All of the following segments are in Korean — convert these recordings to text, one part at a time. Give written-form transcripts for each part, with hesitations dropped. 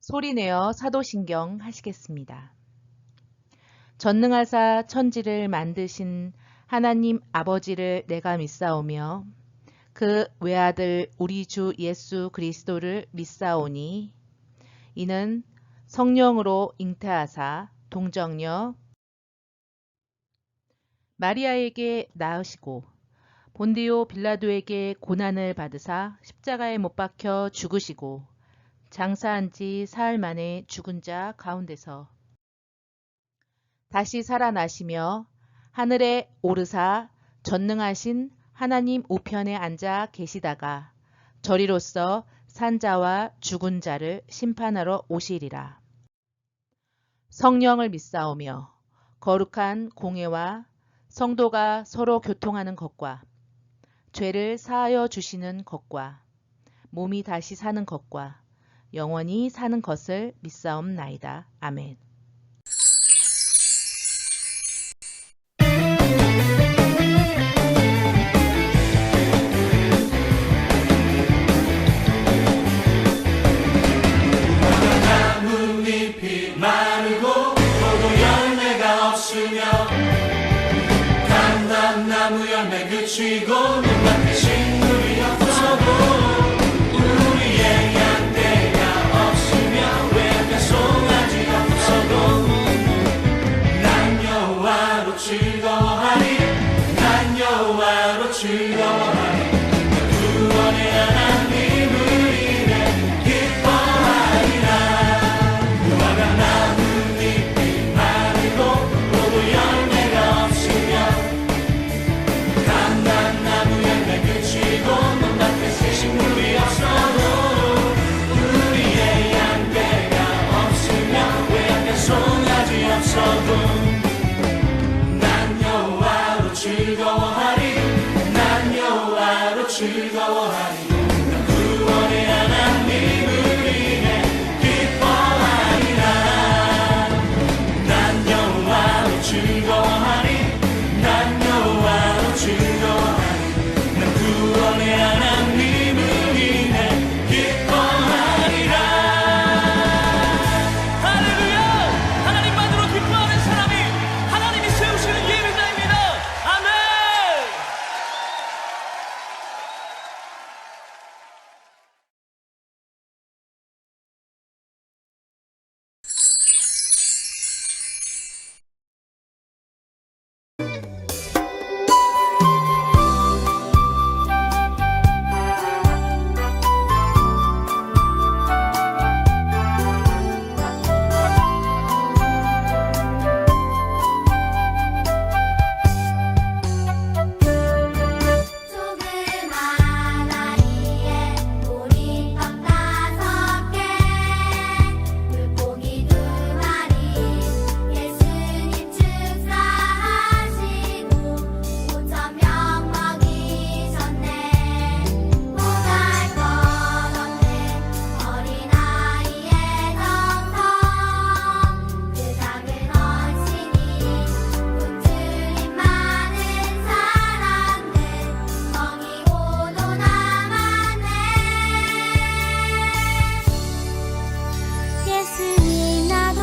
소리내어 사도신경 하시겠습니다. 전능하사 천지를 만드신 하나님 아버지를 내가 믿사오며 그 외아들 우리 주 예수 그리스도를 믿사오니 이는 성령으로 잉태하사 동정녀 마리아에게 낳으시고 본디오 빌라도에게 고난을 받으사 십자가에 못 박혀 죽으시고 장사한 지 사흘 만에 죽은 자 가운데서 다시 살아나시며 하늘에 오르사 전능하신 하나님 우편에 앉아 계시다가 저리로서 산자와 죽은 자를 심판하러 오시리라. 성령을 믿사오며 거룩한 공회와 성도가 서로 교통하는 것과 죄를 사하여 주시는 것과 몸이 다시 사는 것과 영원히 사는 것을 믿사옵나이다. 아멘. 나뭇잎이 마르고 포도 열매가 없으며 감람나무 열매 그치고 눈밭에 식물이 없어도 우리의 양떼가 없으며 외양간 송아지 없어도 난 여호와로 즐거워하리 난 여호와로 즐거워하리 구원의 하나님을 인해 기뻐하리라. 무화과 나뭇잎이 마르고 포도 열매가 없으며 감람나무 열매 그치고 눈밭에 식물이 없어도 우리의 양떼가 없으며 외양간 송아지 없어도 난 여호와로 즐거워하리 난 여호와로 즐거워하리 구원의 하나님을 인해 기뻐하리라. 난 여호와로 즐거워하리 난 여호와로 즐거워하리 난 구원의 하나님을 인해 기뻐하리라. 할렐루야! 하나님만으로 기뻐하는 사람이 하나님이 세우시는 예배자입니다. 아멘! 조그만 아이에 보리떡 5개 물고기 2마리 예수님 축사하시고 5,000명 먹이셨네. 보잘것없는 어린아이의 정성 그 작은 헌신이 굶주림 많은 사람들 먹이고도 남았네. 예수님 나도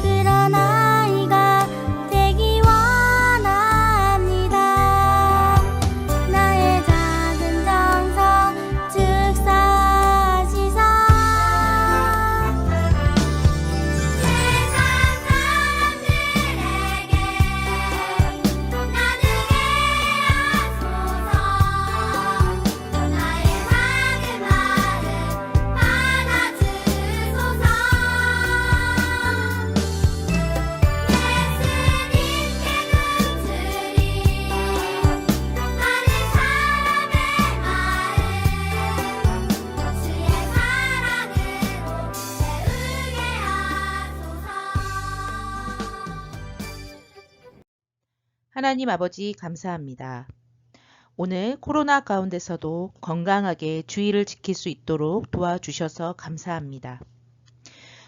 그런 아이가 되기 원합니다. 나의 작은 정성 축사하시사 세상 사람들에게 나누게 하소서. 나의 작은 마음 받아주소서. 예수님께 굶주린 많은 사람의 마음 주의 사랑으로 채우게 하소서. 하나님 아버지 감사합니다. 오늘 코로나 가운데서도 건강하게 주의를 지킬 수 있도록 도와주셔서 감사합니다.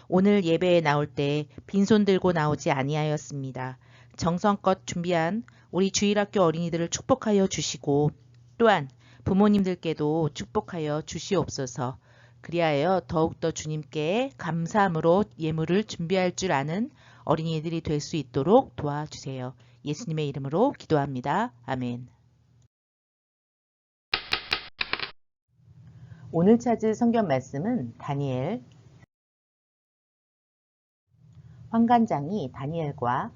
오늘 예배에 나올 때 빈손 들고 나오지 아니하였습니다. 정성껏 준비한 우리 주일학교 어린이들을 축복하여 주시고 또한 부모님들께도 축복하여 주시옵소서. 그리하여 더욱더 주님께 감사함으로 예물을 준비할 줄 아는 어린이들이 될 수 있도록 도와주세요. 예수님의 이름으로 기도합니다. 아멘. 오늘 찾을 성경 말씀은 다니엘. 환관장이 다니엘과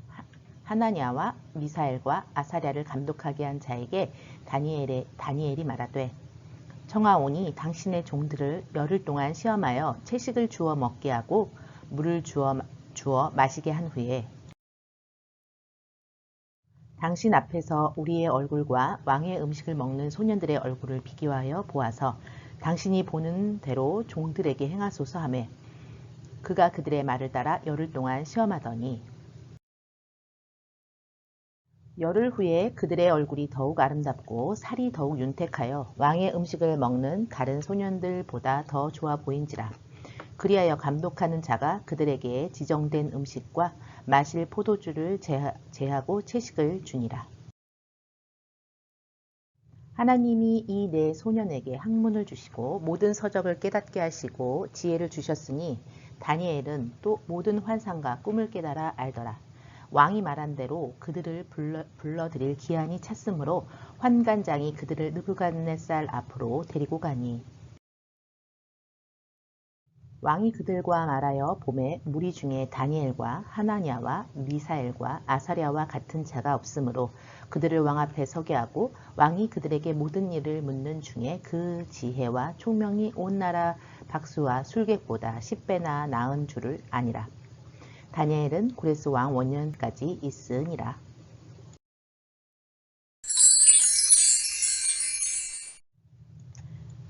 하나냐와 미사엘과 아사랴를 감독하게 한 자에게 다니엘이 말하되 청하오니 당신의 종들을 열흘 동안 시험하여 채식을 주어 먹게 하고 물을 주어 마시게 한 후에 당신 앞에서 우리의 얼굴과 왕의 음식을 먹는 소년들의 얼굴을 비교하여 보아서 당신이 보는 대로 종들에게 행하소서 하매 그가 그들의 말을 따라 열흘 동안 시험하더니 열흘 후에 그들의 얼굴이 더욱 아름답고 살이 더욱 윤택하여 왕의 음식을 먹는 다른 소년들보다 더 좋아 보인지라. 그리하여 감독하는 자가 그들에게 지정된 음식과 마실 포도주를 제하고 채식을 주니라. 하나님이 이 네 소년에게 학문을 주시고 모든 서적을 깨닫게 하시고 지혜를 주셨으니 다니엘은 또 모든 환상과 꿈을 깨달아 알더라. 왕이 말한 대로 그들을 불러들일 기한이 찼으므로 환관장이 그들을 느부갓네살 앞으로 데리고 가니 왕이 그들과 말하여 보매 무리 중에 다니엘과 하나냐와 미사엘과 아사랴와 같은 자가 없으므로 그들을 왕 앞에 서게 하고 왕이 그들에게 모든 일을 묻는 중에 그 지혜와 총명이 온 나라 박수와 술객보다 10배나 나은 줄을 아니라. 다니엘은 고레스 왕 원년까지 있으니라.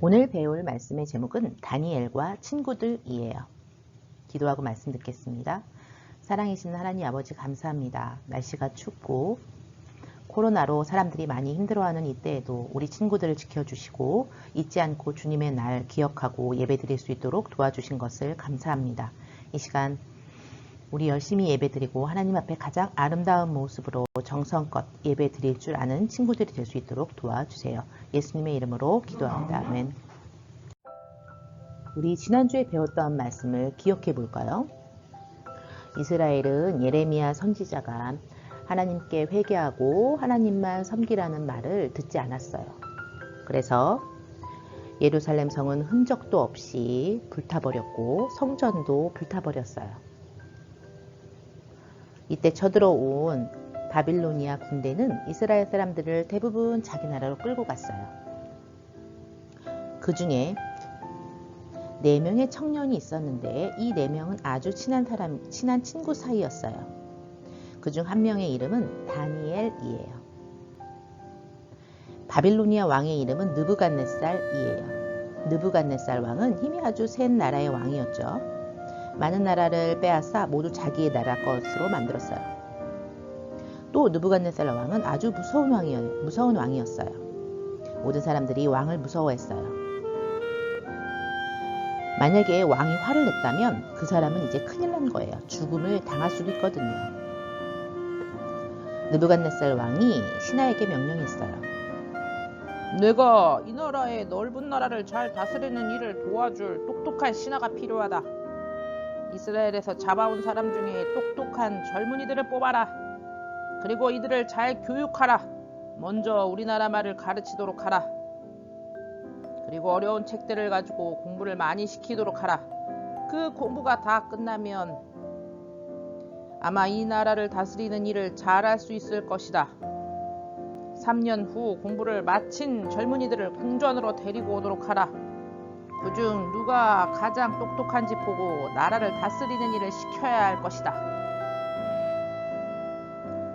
오늘 배울 말씀의 제목은 다니엘과 친구들이에요. 기도하고 말씀 듣겠습니다. 사랑이신 하나님 아버지 감사합니다. 날씨가 춥고 코로나로 사람들이 많이 힘들어하는 이때에도 우리 친구들을 지켜주시고 잊지 않고 주님의 날 기억하고 예배드릴 수 있도록 도와주신 것을 감사합니다. 이 시간 우리 열심히 예배드리고 하나님 앞에 가장 아름다운 모습으로 정성껏 예배드릴 줄 아는 친구들이 될 수 있도록 도와주세요. 예수님의 이름으로 기도합니다. 아멘. 우리 지난주에 배웠던 말씀을 기억해 볼까요? 이스라엘은 예레미야 선지자가 하나님께 회개하고 하나님만 섬기라는 말을 듣지 않았어요. 그래서 예루살렘 성은 흔적도 없이 불타버렸고 성전도 불타버렸어요. 이때 쳐들어온 바빌로니아 군대는 이스라엘 사람들을 대부분 자기 나라로 끌고 갔어요. 그 중에 4명의 청년이 있었는데 이 4명은 아주 친한 친구 사이였어요. 그중 한 명의 이름은 다니엘이에요. 바빌로니아 왕의 이름은 느부갓네살이에요. 느부갓네살 왕은 힘이 아주 센 나라의 왕이었죠. 많은 나라를 빼앗아 모두 자기의 나라 것으로 만들었어요. 또 느부갓네살 왕은 아주 무서운 왕이었어요. 모든 사람들이 왕을 무서워했어요. 만약에 왕이 화를 냈다면 그 사람은 이제 큰일 난 거예요. 죽음을 당할 수도 있거든요. 느부갓네살 왕이 신하에게 명령했어요. 내가 이 나라의 넓은 나라를 잘 다스리는 일을 도와줄 똑똑한 신하가 필요하다. 이스라엘에서 잡아온 사람 중에 똑똑한 젊은이들을 뽑아라. 그리고 이들을 잘 교육하라. 먼저 우리나라 말을 가르치도록 하라. 그리고 어려운 책들을 가지고 공부를 많이 시키도록 하라. 그 공부가 다 끝나면 아마 이 나라를 다스리는 일을 잘할 수 있을 것이다. 3년 후 공부를 마친 젊은이들을 궁전으로 데리고 오도록 하라. 그중 누가 가장 똑똑한지 보고 나라를 다스리는 일을 시켜야 할 것이다.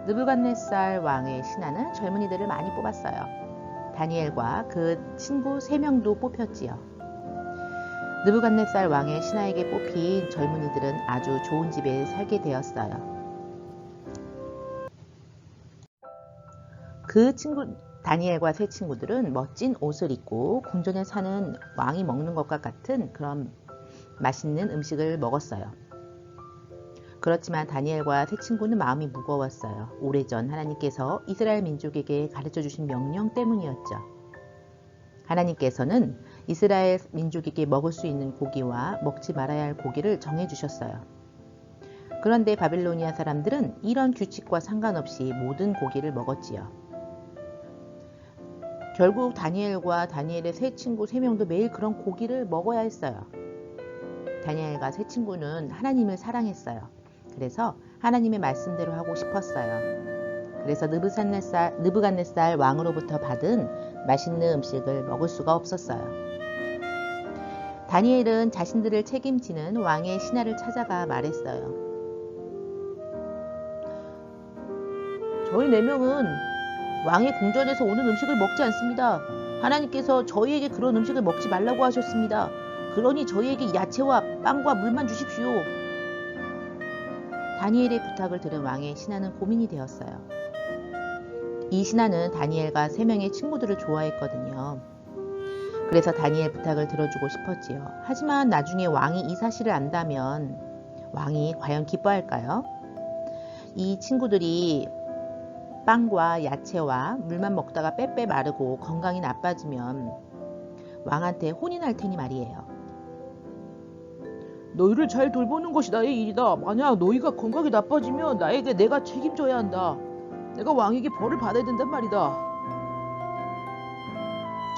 느부갓네살 왕의 신하는 젊은이들을 많이 뽑았어요. 다니엘과 그 친구 3명도 뽑혔지요. 느부갓네살 왕의 신하에게 뽑힌 젊은이들은 아주 좋은 집에 살게 되었어요. 다니엘과 세 친구들은 멋진 옷을 입고 궁전에 사는 왕이 먹는 것과 같은 그런 맛있는 음식을 먹었어요. 그렇지만 다니엘과 세 친구는 마음이 무거웠어요. 오래전 하나님께서 이스라엘 민족에게 가르쳐 주신 명령 때문이었죠. 하나님께서는 이스라엘 민족에게 먹을 수 있는 고기와 먹지 말아야 할 고기를 정해주셨어요. 그런데 바빌로니아 사람들은 이런 규칙과 상관없이 모든 고기를 먹었지요. 결국 다니엘과 다니엘의 세 친구 3명도 매일 그런 고기를 먹어야 했어요. 다니엘과 세 친구는 하나님을 사랑했어요. 그래서 하나님의 말씀대로 하고 싶었어요. 그래서 느부갓네살 왕으로부터 받은 맛있는 음식을 먹을 수가 없었어요. 다니엘은 자신들을 책임지는 왕의 신하를 찾아가 말했어요. 저희 4명은 왕의 궁전에서 오는 음식을 먹지 않습니다. 하나님께서 저희에게 그런 음식을 먹지 말라고 하셨습니다. 그러니 저희에게 야채와 빵과 물만 주십시오. 다니엘의 부탁을 들은 왕의 신하는 고민이 되었어요. 이 신하는 다니엘과 3명의 친구들을 좋아했거든요. 그래서 다니엘 부탁을 들어주고 싶었지요. 하지만 나중에 왕이 이 사실을 안다면 왕이 과연 기뻐할까요? 이 친구들이 빵과 야채와 물만 먹다가 빼빼 마르고 건강이 나빠지면 왕한테 혼이 날 테니 말이에요. 너희를 잘 돌보는 것이 나의 일이다. 만약 너희가 건강이 나빠지면 나에게 내가 책임져야 한다. 내가 왕에게 벌을 받아야 된단 말이다.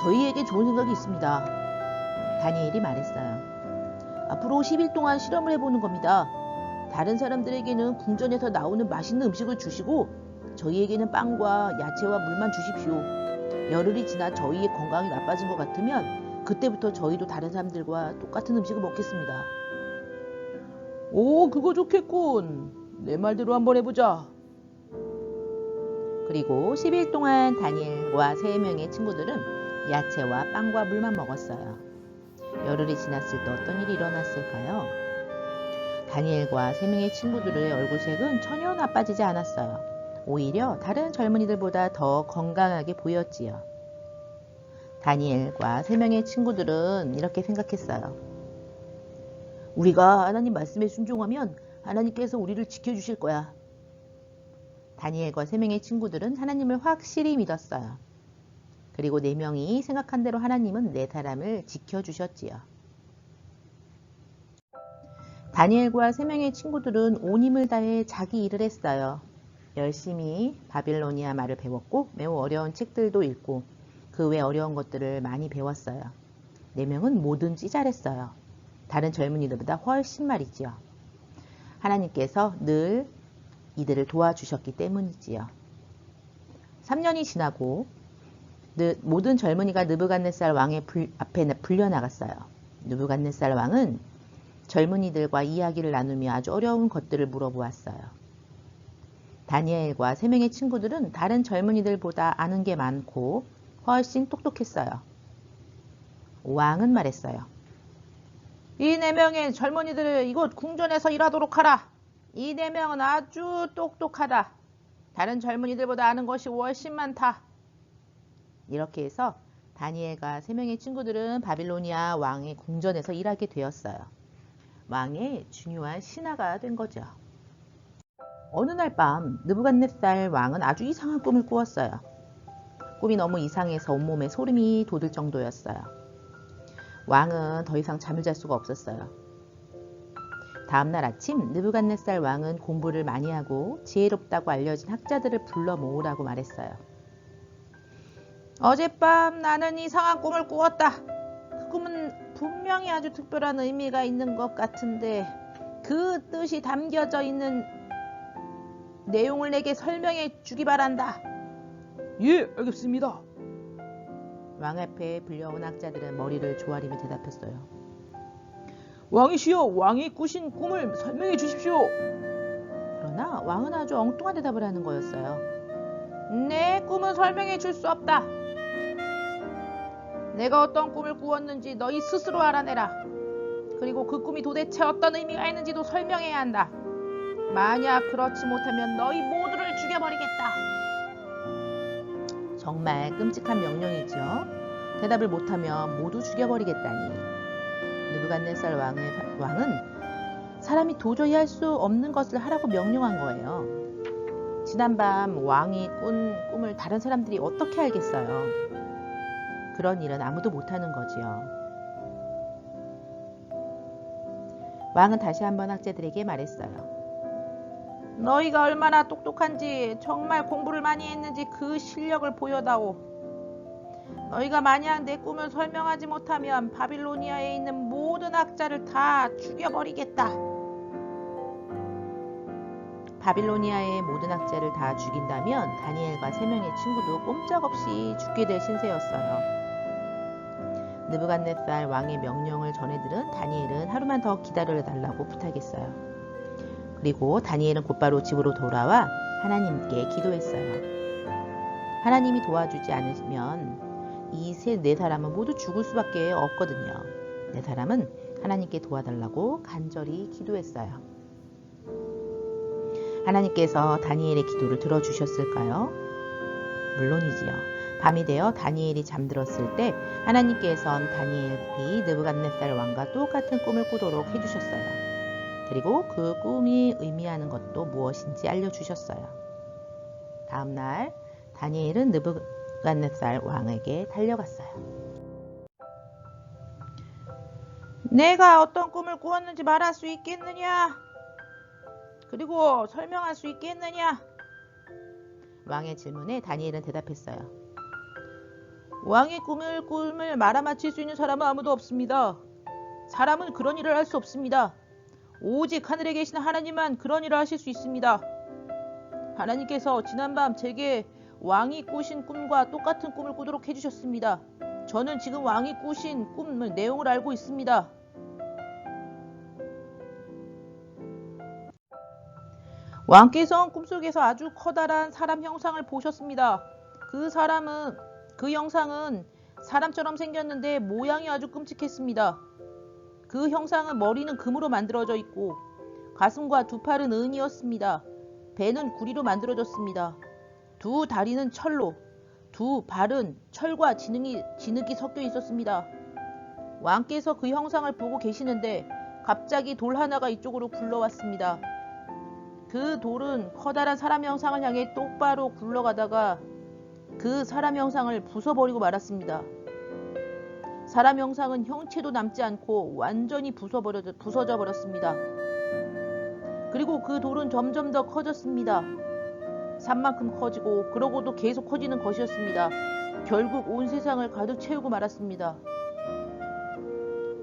저희에게 좋은 생각이 있습니다. 다니엘이 말했어요. 앞으로 10일 동안 실험을 해보는 겁니다. 다른 사람들에게는 궁전에서 나오는 맛있는 음식을 주시고 저희에게는 빵과 야채와 물만 주십시오. 열흘이 지나 저희의 건강이 나빠진 것 같으면 그때부터 저희도 다른 사람들과 똑같은 음식을 먹겠습니다. 오, 그거 좋겠군. 내 말대로 한번 해보자. 그리고 10일 동안 다니엘과 3명의 친구들은 야채와 빵과 물만 먹었어요. 열흘이 지났을 때 어떤 일이 일어났을까요? 다니엘과 3명의 친구들의 얼굴색은 전혀 나빠지지 않았어요. 오히려 다른 젊은이들보다 더 건강하게 보였지요. 다니엘과 3명의 친구들은 이렇게 생각했어요. 우리가 하나님 말씀에 순종하면 하나님께서 우리를 지켜주실 거야. 다니엘과 3명의 친구들은 하나님을 확실히 믿었어요. 그리고 4명이 생각한 대로 하나님은 4사람을 지켜주셨지요. 다니엘과 3명의 친구들은 온 힘을 다해 자기 일을 했어요. 열심히 바빌로니아 말을 배웠고 매우 어려운 책들도 읽고 그 외 어려운 것들을 많이 배웠어요. 4명은 뭐든지 잘했어요. 다른 젊은이들보다 훨씬 말이지요. 하나님께서 늘 이들을 도와주셨기 때문이지요. 3년이 지나고 모든 젊은이가 느부갓네살 왕의 앞에 불려나갔어요. 느부갓네살 왕은 젊은이들과 이야기를 나누며 아주 어려운 것들을 물어보았어요. 다니엘과 3명의 친구들은 다른 젊은이들보다 아는 게 많고 훨씬 똑똑했어요. 왕은 말했어요. 이 4명의 젊은이들을 이곳 궁전에서 일하도록 하라. 이 4명은 아주 똑똑하다. 다른 젊은이들보다 아는 것이 훨씬 많다. 이렇게 해서 다니엘과 3명의 친구들은 바빌로니아 왕의 궁전에서 일하게 되었어요. 왕의 중요한 신하가 된 거죠. 어느 날 밤 느부갓네살 왕은 아주 이상한 꿈을 꾸었어요. 꿈이 너무 이상해서 온몸에 소름이 돋을 정도였어요. 왕은 더 이상 잠을 잘 수가 없었어요. 다음날 아침 느부갓네살 왕은 공부를 많이 하고 지혜롭다고 알려진 학자들을 불러 모으라고 말했어요. 어젯밤 나는 이상한 꿈을 꾸었다. 그 꿈은 분명히 아주 특별한 의미가 있는 것 같은데 그 뜻이 담겨져 있는 내용을 내게 설명해 주기 바란다. 예, 알겠습니다. 왕 앞에 불려온 학자들은 머리를 조아리며 대답했어요. 왕이시여, 왕이 꾸신 꿈을 설명해 주십시오. 그러나 왕은 아주 엉뚱한 대답을 하는 거였어요. 내 꿈은 설명해 줄 수 없다. 내가 어떤 꿈을 꾸었는지 너희 스스로 알아내라. 그리고 그 꿈이 도대체 어떤 의미가 있는지도 설명해야 한다. 만약 그렇지 못하면 너희 모두를 죽여버리겠다. 정말 끔찍한 명령이죠. 대답을 못하면 모두 죽여버리겠다니. 느부갓네살 왕은 사람이 도저히 할 수 없는 것을 하라고 명령한 거예요. 지난밤 왕이 꾼 꿈을 다른 사람들이 어떻게 알겠어요? 그런 일은 아무도 못하는 거지요. 왕은 다시 한번 학자들에게 말했어요. 너희가 얼마나 똑똑한지, 정말 공부를 많이 했는지 그 실력을 보여다오. 너희가 만약 내 꿈을 설명하지 못하면 바빌로니아에 있는 모든 학자를 다 죽여버리겠다. 바빌로니아의 모든 학자를 다 죽인다면 다니엘과 3명의 친구도 꼼짝없이 죽게 될 신세였어요. 느부갓네살 왕의 명령을 전해 들은 다니엘은 하루만 더 기다려달라고 부탁했어요. 그리고 다니엘은 곧바로 집으로 돌아와 하나님께 기도했어요. 하나님이 도와주지 않으시면 이 네 사람은 모두 죽을 수밖에 없거든요. 네 사람은 하나님께 도와달라고 간절히 기도했어요. 하나님께서 다니엘의 기도를 들어주셨을까요? 물론이지요. 밤이 되어 다니엘이 잠들었을 때 하나님께서는 다니엘이 느부갓네살 왕과 똑같은 꿈을 꾸도록 해주셨어요. 그리고 그 꿈이 의미하는 것도 무엇인지 알려주셨어요. 다음날 다니엘은 느부갓네살 왕에게 달려갔어요. 내가 어떤 꿈을 꾸었는지 말할 수 있겠느냐? 그리고 설명할 수 있겠느냐? 왕의 질문에 다니엘은 대답했어요. 왕의 꿈을 말아맞힐 수 있는 사람은 아무도 없습니다. 사람은 그런 일을 할 수 없습니다. 오직 하늘에 계신 하나님만 그런 일을 하실 수 있습니다. 하나님께서 지난밤 제게 왕이 꾸신 꿈과 똑같은 꿈을 꾸도록 해주셨습니다. 저는 지금 왕이 꾸신 꿈의 내용을 알고 있습니다. 왕께서는 꿈속에서 아주 커다란 사람 형상을 보셨습니다. 그 형상은 사람처럼 생겼는데 모양이 아주 끔찍했습니다. 그 형상은 머리는 금으로 만들어져 있고 가슴과 두 팔은 은이었습니다. 배는 구리로 만들어졌습니다. 두 다리는 철로, 두 발은 철과 진흙이 섞여 있었습니다. 왕께서 그 형상을 보고 계시는데 갑자기 돌 하나가 이쪽으로 굴러왔습니다. 그 돌은 커다란 사람 형상을 향해 똑바로 굴러가다가 그 사람 형상을 부숴버리고 말았습니다. 사람 형상은 형체도 남지 않고 완전히 부서져 버렸습니다. 그리고 그 돌은 점점 더 커졌습니다. 산만큼 커지고 그러고도 계속 커지는 것이었습니다. 결국 온 세상을 가득 채우고 말았습니다.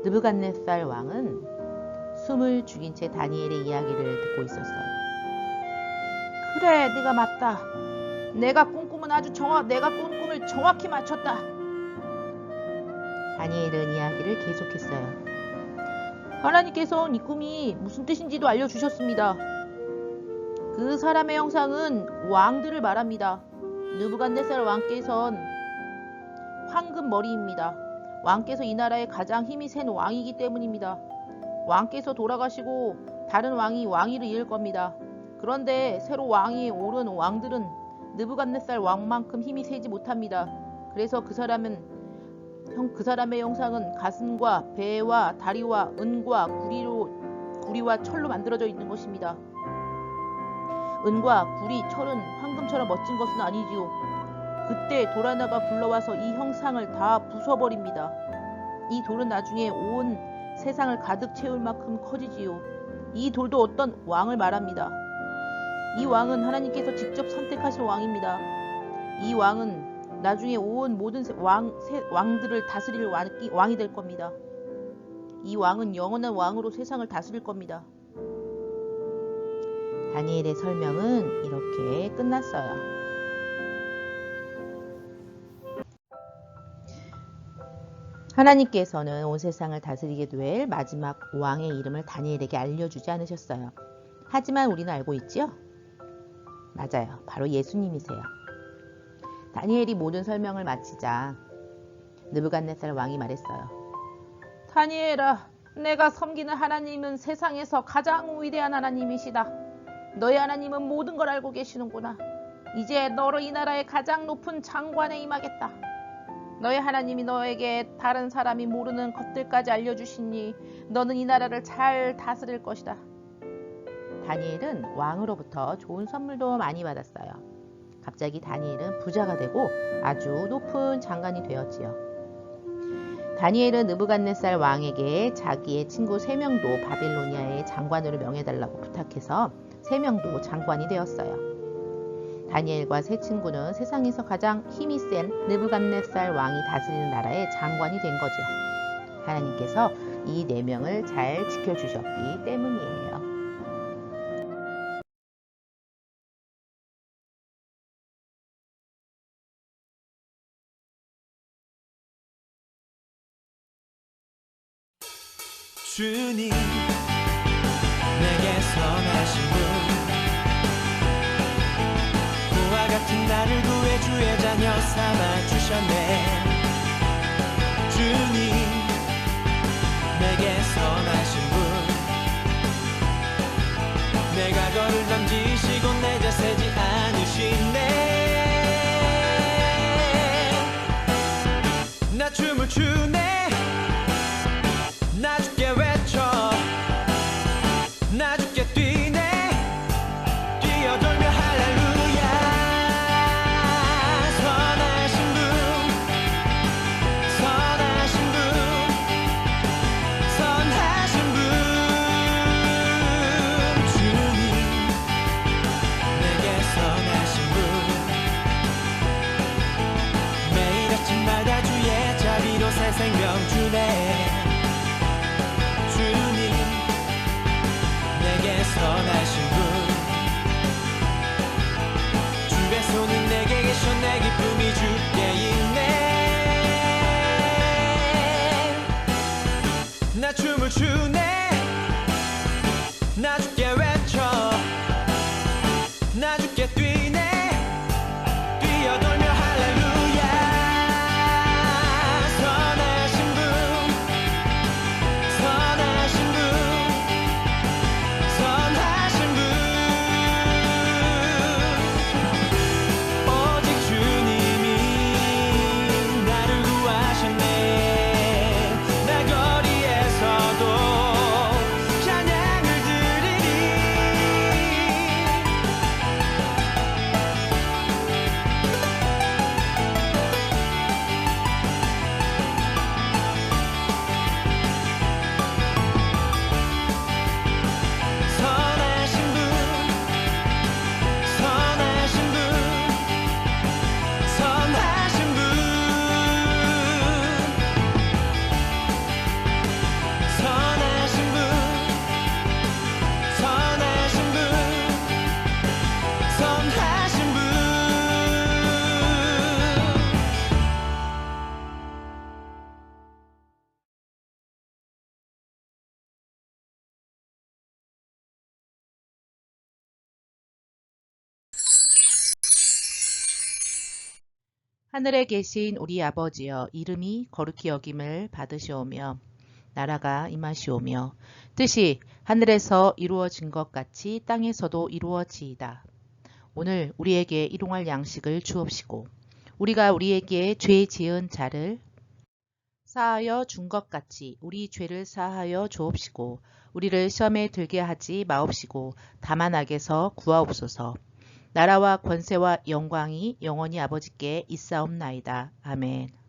느부갓네살 왕은 숨을 죽인 채 다니엘의 이야기를 듣고 있었어요. 그래, 네가 맞다. 내가 꾼 꿈을 정확히 맞췄다. 다니엘은 이야기를 계속했어요. 하나님께서는 이 꿈이 무슨 뜻인지도 알려주셨습니다. 그 사람의 형상은 왕들을 말합니다. 느부갓네살 왕께서는 황금 머리입니다. 왕께서 이 나라의 가장 힘이 센 왕이기 때문입니다. 왕께서 돌아가시고 다른 왕이 왕위를 이을 겁니다. 그런데 새로 왕위에 오른 왕들은 느부갓네살 왕만큼 힘이 세지 못합니다. 그래서 그 사람의 형상은 가슴과 배와 다리와 은과 구리와 철로 만들어져 있는 것입니다. 은과 구리, 철은 황금처럼 멋진 것은 아니지요. 그때 돌 하나가 굴러와서 이 형상을 다 부숴버립니다. 이 돌은 나중에 온 세상을 가득 채울 만큼 커지지요. 이 돌도 어떤 왕을 말합니다. 이 왕은 하나님께서 직접 선택하신 왕입니다. 이 왕은 나중에 온 모든 왕들을 다스릴 왕이 될 겁니다. 이 왕은 영원한 왕으로 세상을 다스릴 겁니다. 다니엘의 설명은 이렇게 끝났어요. 하나님께서는 온 세상을 다스리게 될 마지막 왕의 이름을 다니엘에게 알려주지 않으셨어요. 하지만 우리는 알고 있지요? 맞아요. 바로 예수님이세요. 다니엘이 모든 설명을 마치자 느부갓네살 왕이 말했어요. 다니엘아, 내가 섬기는 하나님은 세상에서 가장 위대한 하나님이시다. 너희 하나님은 모든 걸 알고 계시는구나. 이제 너로 이 나라의 가장 높은 장관에 임하겠다. 너희 하나님이 너에게 다른 사람이 모르는 것들까지 알려주시니 너는 이 나라를 잘 다스릴 것이다. 다니엘은 왕으로부터 좋은 선물도 많이 받았어요. 갑자기 다니엘은 부자가 되고 아주 높은 장관이 되었지요. 다니엘은 느부갓네살 왕에게 자기의 친구 3명도 바빌로니아의 장관으로 명해달라고 부탁해서 3명도 장관이 되었어요. 다니엘과 세 친구는 세상에서 가장 힘이 센 느부갓네살 왕이 다스리는 나라의 장관이 된 거죠. 하나님께서 이 4명을 잘 지켜주셨기 때문이에요. 주님 내게 선하신 분 고와 같은 나를 구해 주의 자녀 삼아 주셨네. 주님 내게 선하신 분 내가 거를 던지시고 내자 세지 않으시네. 나 춤을 추네. 나 주께 외쳐 나 주께 뛰네. 뛰어돌며 할렐루야. 선하신 분 선하신 분 선하신 분 주님 내게 선하신 분 매일 아침마다 주의 자비로 새 생명 주네. 선하신 분 주의 손은 내게 계셔 내 기쁨이 주께 있네. 나 춤을 추네. 나 주께 외쳐 나 주께 뛰네. 뛰어돌며 할렐루야. 선하신 분 선하신 분 선하신 분 오직 주님이 나를 구하셨네. 나 거리에서도 찬양을 드리리. 선하신 분 선하신 분 선하신 분 선하신 분 선하신 분 선하신 분 하늘에 계신 우리 아버지여 이름이 거룩히 여김을 받으시오며 나라가 임하시오며 뜻이 하늘에서 이루어진 것 같이 땅에서도 이루어지이다. 오늘 우리에게 일용할 양식을 주옵시고 우리가 우리에게 죄 지은 자를 사하여 준 것 같이 우리 죄를 사하여 주옵시고 우리를 시험에 들게 하지 마옵시고 다만 악에서 구하옵소서. 나라와 권세와 영광이 영원히 아버지께 있사옵나이다. 아멘.